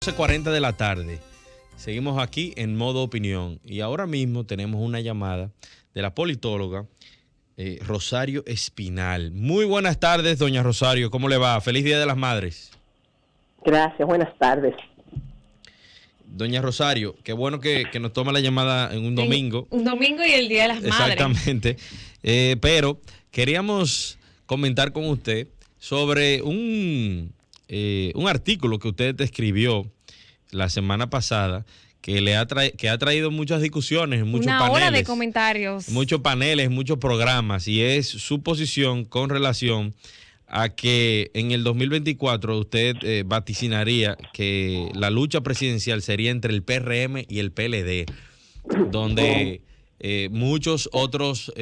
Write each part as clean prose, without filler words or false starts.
12:40 de la tarde. Seguimos aquí en modo opinión y ahora mismo tenemos una llamada de la politóloga Rosario Espinal. Muy buenas tardes, doña Rosario. ¿Cómo le va? Feliz Día de las Madres. Gracias, buenas tardes. Doña Rosario, qué bueno que nos toma la llamada en un domingo. Un domingo y el Día de las Madres. Exactamente. Pero queríamos comentar con usted sobre un artículo que usted escribió la semana pasada que ha traído muchas discusiones, muchos paneles. Una hora de comentarios. Muchos paneles, muchos programas, y es su posición con relación a que en el 2024 usted vaticinaría que la lucha presidencial sería entre el PRM y el PLD, donde muchos otros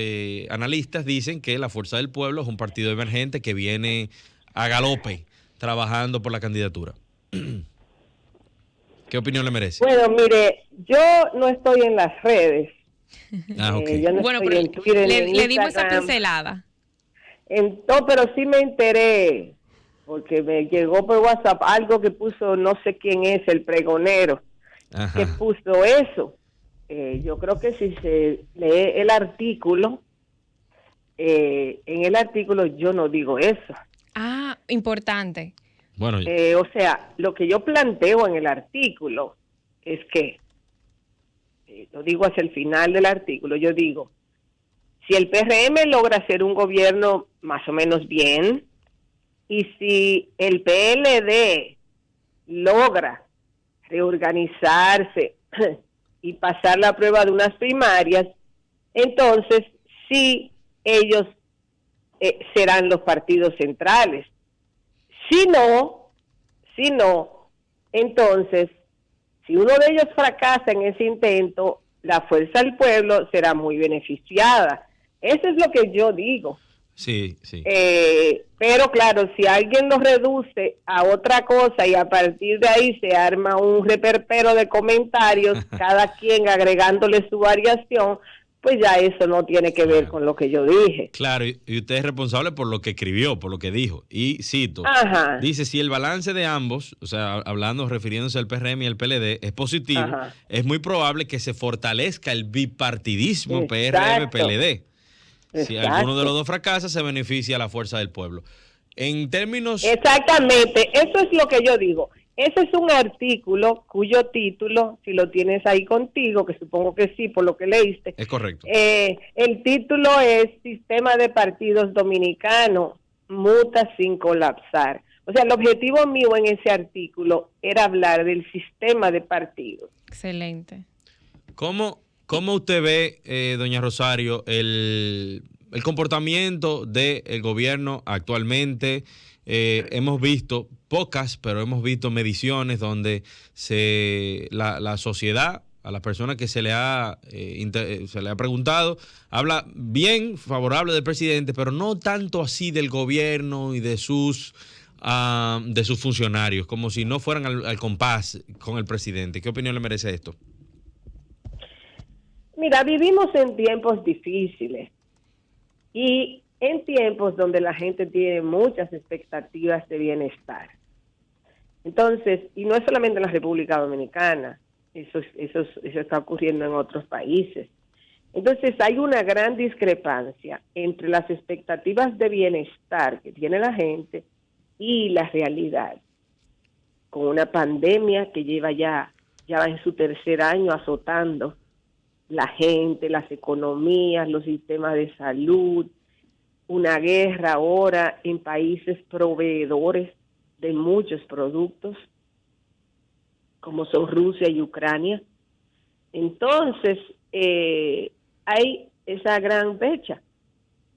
analistas dicen que la Fuerza del Pueblo es un partido emergente que viene a galope trabajando por la candidatura. ¿Qué opinión le merece? Bueno, mire, yo no estoy en las redes. Okay. Yo no Bueno, estoy pero en Twitter, le dimos esa pincelada. Pero sí me enteré, porque me llegó por WhatsApp algo que puso, no sé quién es, el pregonero, Ajá. que puso eso. Yo creo que si se lee el artículo, en el artículo yo no digo eso. Ah, importante. Bueno, O sea, lo que yo planteo en el artículo es que, lo digo hacia el final del artículo, yo digo, si el PRM logra hacer un gobierno más o menos bien, y si el PLD logra reorganizarse y pasar la prueba de unas primarias, entonces sí ellos serán los partidos centrales. Si no, entonces, si uno de ellos fracasa en ese intento, la Fuerza del Pueblo será muy beneficiada. Eso es lo que yo digo. sí, sí. Pero claro, si alguien lo reduce a otra cosa y a partir de ahí se arma un reperpero de comentarios, cada quien agregándole su variación, pues ya eso no tiene que ver con lo que yo dije. Claro, y usted es responsable por lo que escribió, por lo que dijo. Y cito, Ajá. dice, si el balance de ambos, o sea, hablando, refiriéndose al PRM y al PLD, es positivo, Ajá. es muy probable que se fortalezca el bipartidismo Exacto. PRM-PLD. Si Exacto. alguno de los dos fracasa, se beneficia a la Fuerza del Pueblo. En términos... Exactamente, eso es lo que yo digo. Ese es un artículo cuyo título, si lo tienes ahí contigo, que supongo que sí, por lo que leíste. Es correcto. El título es Sistema de Partidos Dominicano, muta sin colapsar. O sea, el objetivo mío en ese artículo era hablar del sistema de partidos. Excelente. ¿Cómo usted ve, doña Rosario, el comportamiento del gobierno actualmente? Hemos visto pocas, pero hemos visto mediciones donde la sociedad, a las personas que se le ha preguntado, habla bien favorable del presidente, pero no tanto así del gobierno y de sus funcionarios, como si no fueran al compás con el presidente. ¿Qué opinión le merece esto? Mira, vivimos en tiempos difíciles y en tiempos donde la gente tiene muchas expectativas de bienestar. Entonces, y no es solamente en la República Dominicana, eso está ocurriendo en otros países. Entonces, hay una gran discrepancia entre las expectativas de bienestar que tiene la gente y la realidad. Con una pandemia que ya va en su tercer año azotando la gente, las economías, los sistemas de salud, una guerra ahora en países proveedores de muchos productos, como son Rusia y Ucrania. Entonces, hay esa gran brecha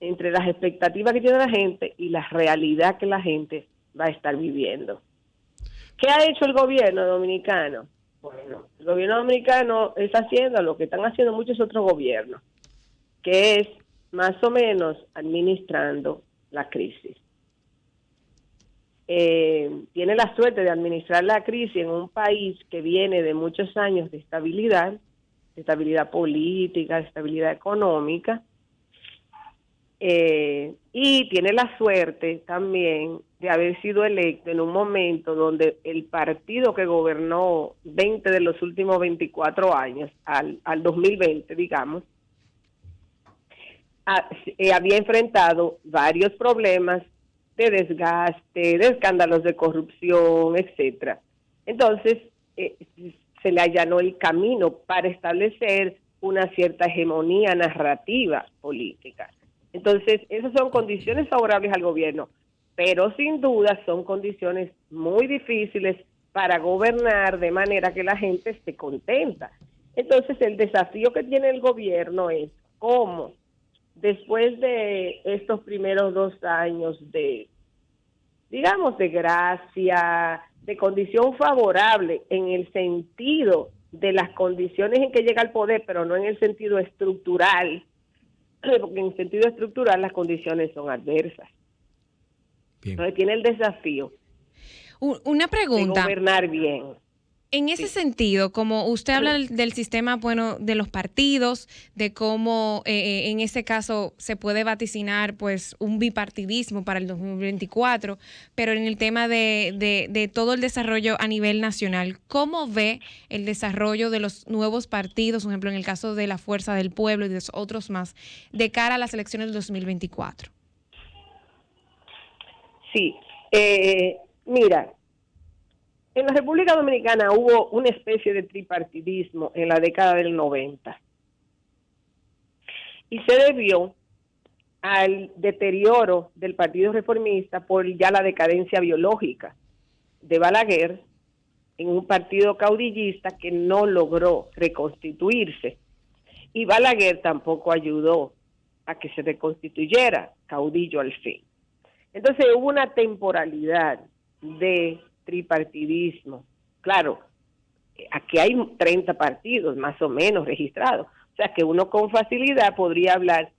entre las expectativas que tiene la gente y la realidad que la gente va a estar viviendo. ¿Qué ha hecho el gobierno dominicano? Bueno, el gobierno dominicano está haciendo lo que están haciendo muchos otros gobiernos, que es más o menos administrando la crisis. Tiene la suerte de administrar la crisis en un país que viene de muchos años de estabilidad política, de estabilidad económica, y tiene la suerte también de haber sido electo en un momento donde el partido que gobernó 20 de los últimos 24 años, al 2020, digamos, había enfrentado varios problemas de desgaste, de escándalos de corrupción, etcétera. Entonces, se le allanó el camino para establecer una cierta hegemonía narrativa política. Entonces, esas son condiciones favorables al gobierno, pero sin duda son condiciones muy difíciles para gobernar de manera que la gente esté contenta. Entonces, el desafío que tiene el gobierno es cómo, después de estos primeros 2 años de, digamos, de gracia, de condición favorable en el sentido de las condiciones en que llega al poder, pero no en el sentido estructural, porque en el sentido estructural las condiciones son adversas. Bien. Entonces tiene el desafío una pregunta. De gobernar bien. En ese sentido, como usted habla del sistema, bueno, de los partidos, de cómo en ese caso se puede vaticinar pues un bipartidismo para el 2024, pero en el tema de todo el desarrollo a nivel nacional, ¿cómo ve el desarrollo de los nuevos partidos, por ejemplo, en el caso de la Fuerza del Pueblo y de otros más, de cara a las elecciones del 2024? Sí, mira, en la República Dominicana hubo una especie de tripartidismo en la década del 90 y se debió al deterioro del Partido Reformista por ya la decadencia biológica de Balaguer en un partido caudillista que no logró reconstituirse, y Balaguer tampoco ayudó a que se reconstituyera caudillo al fin. Entonces hubo una temporalidad de tripartidismo. Claro, aquí hay 30 partidos más o menos registrados, o sea que uno con facilidad podría hablar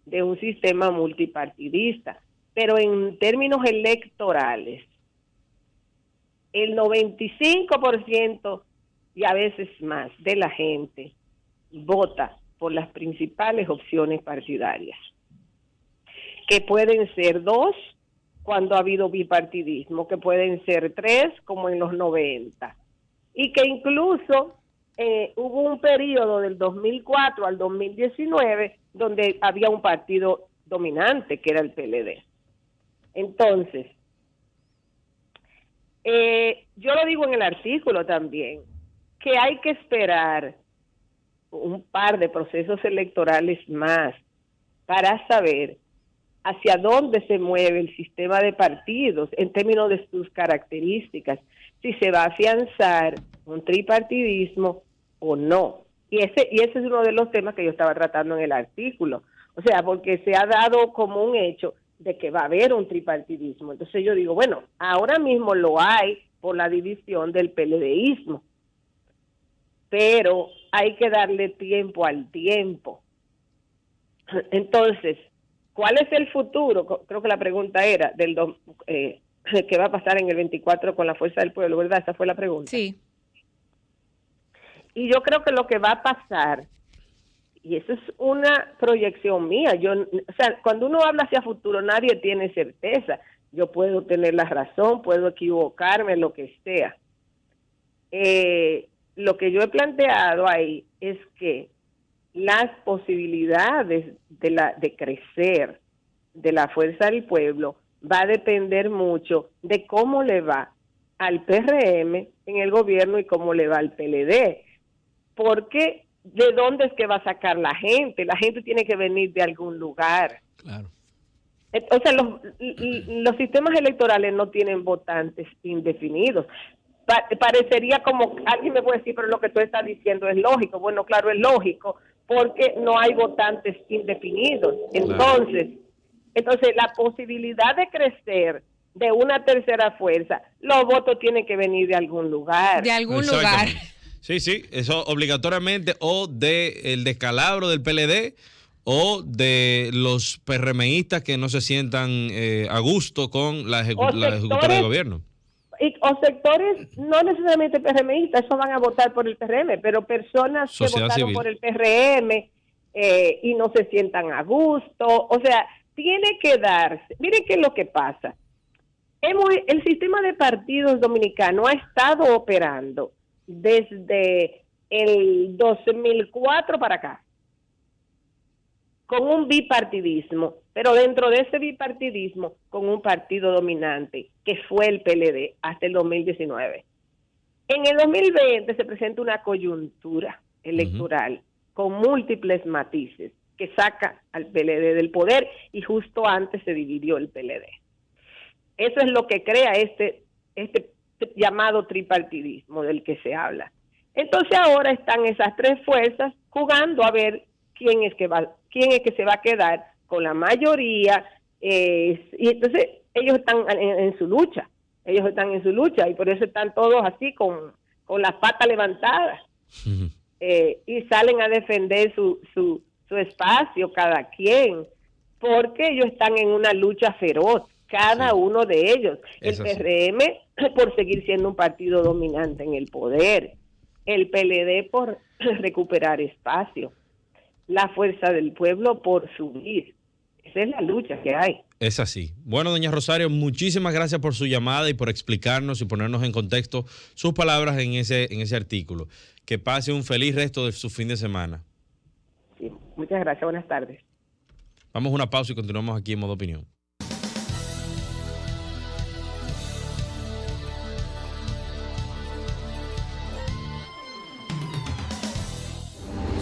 de un sistema multipartidista, pero en términos electorales, el 95% y a veces más de la gente vota por las principales opciones partidarias, que pueden ser 2 cuando ha habido bipartidismo, que pueden ser 3 como en los 90, y que incluso hubo un periodo del 2004 al 2019 donde había un partido dominante que era el PLD. Entonces, yo lo digo en el artículo también, que hay que esperar un par de procesos electorales más para saber hacia dónde se mueve el sistema de partidos en términos de sus características, si se va a afianzar un tripartidismo o no. Y ese es uno de los temas que yo estaba tratando en el artículo. O sea, porque se ha dado como un hecho de que va a haber un tripartidismo. Entonces yo digo, bueno, ahora mismo lo hay por la división del PLDismo, pero hay que darle tiempo al tiempo. Entonces, ¿cuál es el futuro? Creo que la pregunta era ¿qué va a pasar en el 24 con la Fuerza del Pueblo? ¿Verdad? Esa fue la pregunta. Sí. Y yo creo que lo que va a pasar, y eso es una proyección mía, o sea, cuando uno habla hacia futuro nadie tiene certeza. Yo puedo tener la razón, puedo equivocarme, lo que sea. Lo que yo he planteado ahí es que las posibilidades de crecer de la Fuerza del Pueblo va a depender mucho de cómo le va al PRM en el gobierno y cómo le va al PLD. Porque ¿de dónde es que va a sacar la gente? La gente tiene que venir de algún lugar. Claro. O sea, los sistemas electorales no tienen votantes indefinidos. Parecería como, alguien me puede decir, pero lo que tú estás diciendo es lógico. Bueno, claro, es lógico, porque no hay votantes indefinidos. Entonces la posibilidad de crecer de una tercera fuerza, los votos tienen que venir de algún lugar. De algún lugar. Sí, eso obligatoriamente, o el descalabro del PLD, o de los PRMistas que no se sientan a gusto con la ejecutora del gobierno. O sectores no necesariamente PRMistas, eso van a votar por el PRM, pero personas Sociedad que votaron civil por el PRM y no se sientan a gusto. O sea, tiene que darse. Miren qué es lo que pasa. El sistema de partidos dominicano ha estado operando desde el 2004 para acá, con un bipartidismo, pero dentro de ese bipartidismo con un partido dominante, que fue el PLD, hasta el 2019. En el 2020 se presenta una coyuntura electoral con múltiples matices que saca al PLD del poder, y justo antes se dividió el PLD. Eso es lo que crea este llamado tripartidismo del que se habla. Entonces ahora están esas tres fuerzas jugando a ver quién es que se va a quedar con la mayoría, y entonces ellos están en su lucha. Ellos están en su lucha y por eso están todos así con las patas levantadas, y salen a defender su espacio cada quien, porque ellos están en una lucha feroz, cada uno de ellos. El PRM por seguir siendo un partido dominante en el poder, el PLD por recuperar espacio, la Fuerza del Pueblo por subir. Esa es la lucha que hay. Es así. Bueno, doña Rosario, muchísimas gracias por su llamada y por explicarnos y ponernos en contexto sus palabras en ese artículo. Que pase un feliz resto de su fin de semana. Sí, muchas gracias. Buenas tardes. Vamos a una pausa y continuamos aquí en Modo Opinión.